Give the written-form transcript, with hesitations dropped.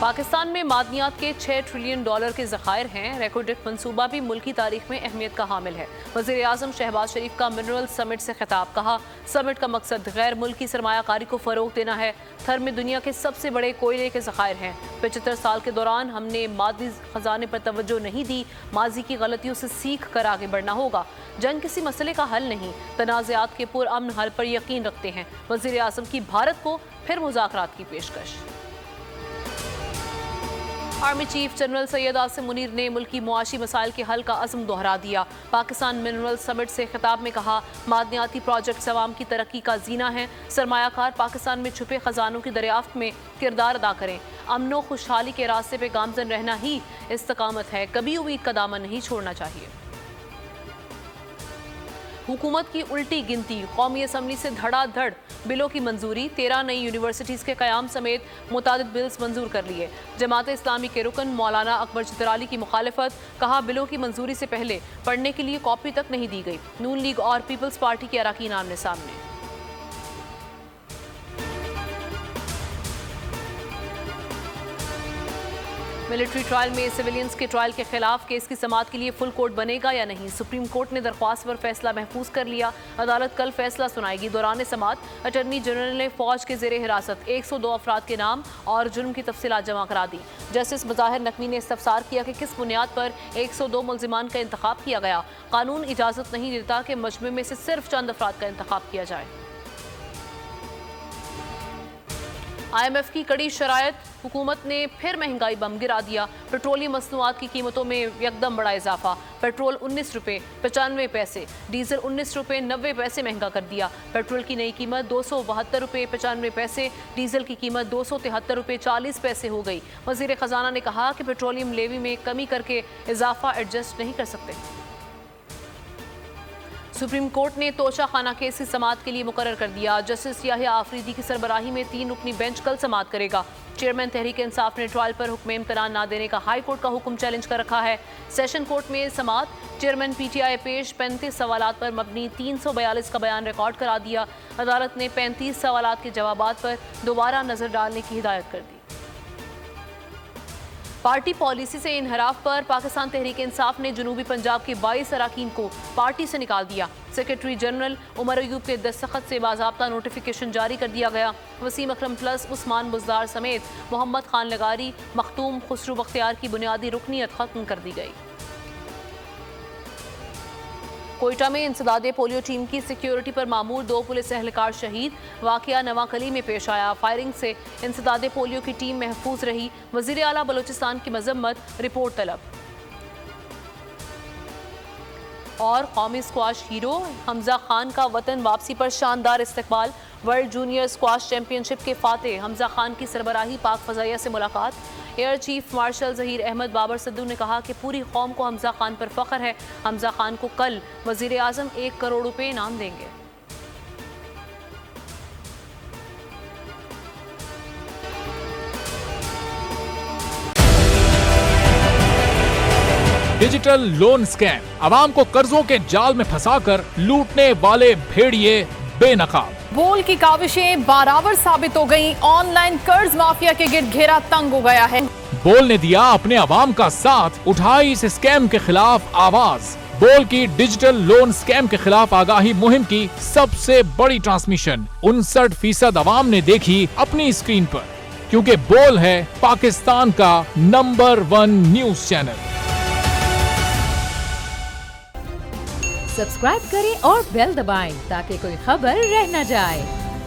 پاکستان میں معدنیات کے 6 ٹریلین ڈالر کے ذخائر ہیں۔ ریکورڈ منصوبہ بھی ملکی تاریخ میں اہمیت کا حامل ہے۔ وزیر اعظم شہباز شریف کا منرل سمٹ سے خطاب، کہا سمٹ کا مقصد غیر ملکی سرمایہ کاری کو فروغ دینا ہے۔ تھر میں دنیا کے سب سے بڑے کوئلے کے ذخائر ہیں۔ 75 سال کے دوران ہم نے معدنی خزانے پر توجہ نہیں دی۔ ماضی کی غلطیوں سے سیکھ کر آگے بڑھنا ہوگا۔ جنگ کسی مسئلے کا حل نہیں، تنازعات کے پرامن حل پر یقین رکھتے ہیں۔ وزیر اعظم کی بھارت کو پھر مذاکرات کی پیشکش۔ Army chief general Syed Asim Munir نے ملکی معاشی مسائل کے حل کا عزم دہرا دیا۔ پاکستان منرل سمٹ سے خطاب میں کہا معدنیاتی پروجیکٹس عوام کی ترقی کا زینہ ہیں۔ سرمایہ کار پاکستان میں چھپے خزانوں کی دریافت میں کردار ادا کریں۔ امن و خوشحالی کے راستے پہ گامزن رہنا ہی استقامت ہے، کبھی امید کا دامن نہیں چھوڑنا چاہیے۔ حکومت کی الٹی گنتی، قومی اسمبلی سے دھڑا دھڑ بلوں کی منظوری، 13 نئی یونیورسٹیز کے قیام سمیت متعدد بلز منظور کر لیے۔ جماعت اسلامی کے رکن مولانا اکبر چترالی کی مخالفت، کہا بلوں کی منظوری سے پہلے پڑھنے کے لیے کاپی تک نہیں دی گئی۔ نون لیگ اور پیپلز پارٹی کے اراکین آمنے سامنے۔ ملٹری ٹرائل میں سیویلینز کے ٹرائل کے خلاف کیس کی سماعت کے لیے فل کورٹ بنے گا یا نہیں؟ سپریم کورٹ نے درخواست پر فیصلہ محفوظ کر لیا۔ عدالت کل فیصلہ سنائے گی۔ دوران سماعت اٹارنی جنرل نے فوج کے زیر حراست 102 افراد کے نام اور جرم کی تفصیلات جمع کرا دی۔ جسٹس مظاہر نقوی نے استفسار کیا کہ کس بنیاد پر 102 ملزمان کا انتخاب کیا گیا۔ قانون اجازت نہیں دیتا کہ مجمع میں سے صرف چند افراد کا انتخاب کیا جائے۔ IMF کی کڑی شرائط، حکومت نے پھر مہنگائی بم گرا دیا۔ پیٹرولیم مصنوعات کی قیمتوں میں یکدم بڑا اضافہ۔ پیٹرول 19 روپے 95 پیسے، ڈیزل 19 روپے 90 پیسے مہنگا کر دیا۔ پیٹرول کی نئی قیمت 272 روپے 95 پیسے، ڈیزل کی قیمت 273 روپے 40 پیسے ہو گئی۔ وزیر خزانہ نے کہا کہ پیٹرولیم لیوی میں کمی کر کے اضافہ ایڈجسٹ نہیں کر سکتے۔ سپریم کورٹ نے توشہ خانہ کیس کی سماعت کے لیے مقرر کر دیا۔ جسٹس یحییٰ آفریدی کی سربراہی میں 3 رکنی بینچ کل سماعت کرے گا۔ چیئرمین تحریک انصاف نے ٹرائل پر حکم امتناع نہ دینے کا ہائی کورٹ کا حکم چیلنج کر رکھا ہے۔ سیشن کورٹ میں سماعت، چیئرمین PTI پیش 35 سوالات پر مبنی 342 کا بیان ریکارڈ کرا دیا۔ عدالت نے 35 سوالات کے جوابات پر دوبارہ نظر ڈالنے کی ہدایت کر دی۔ پارٹی پالیسی سے انحراف پر پاکستان تحریک انصاف نے جنوبی پنجاب کے 22 اراکین کو پارٹی سے نکال دیا۔ سیکرٹری جنرل عمر ایوب کے دستخط سے باضابطہ نوٹیفیکیشن جاری کر دیا گیا۔ وسیم اکرم پلس عثمان بزدار سمیت محمد خان لغاری، مختوم خسرو بختیار کی بنیادی رکنیت ختم کر دی گئی۔ کوئٹہ میں انسداد پولیو ٹیم کی سیکیورٹی پر مامور 2 پولیس اہلکار شہید۔ واقعہ نواں کلی میں پیش آیا۔ فائرنگ سے انسداد پولیو کی ٹیم محفوظ رہی۔ وزیر اعلیٰ بلوچستان کی مذمت، رپورٹ طلب۔ اور قومی اسکواش ہیرو حمزہ خان کا وطن واپسی پر شاندار استقبال۔ ورلڈ جونیئر اسکواش چیمپئن شپ کے فاتح حمزہ خان کی سربراہی پاک فضائیہ سے ملاقات۔ Air chief marshal Zaheer Ahmed Babar Sidhu نے کہا کہ پوری قوم کو حمزہ خان پر فخر ہے۔ حمزہ خان کو کل وزیر اعظم 1 کروڑ روپے انعام دیں گے۔ ڈیجیٹل لون اسکیم، عوام کو قرضوں کے جال میں پھنسا کر لوٹنے والے بھیڑیے بے نقاب۔ بول کی کاوشیں برابر ثابت ہو گئیں۔ آن لائن قرض مافیا کے گرد گھیرا تنگ ہو گیا ہے۔ بول نے دیا اپنے عوام کا ساتھ، اٹھائی اس اسکیم کے خلاف آواز۔ بول کی ڈیجیٹل لون اسکیم کے خلاف آگاہی مہم کی سب سے بڑی ٹرانسمیشن 59% عوام نے دیکھی اپنی اسکرین پر، کیونکہ بول ہے پاکستان کا نمبر 1 نیوز چینل۔ سبسکرائب کریں اور بیل دبائیں تاکہ کوئی خبر رہ نہ جائے۔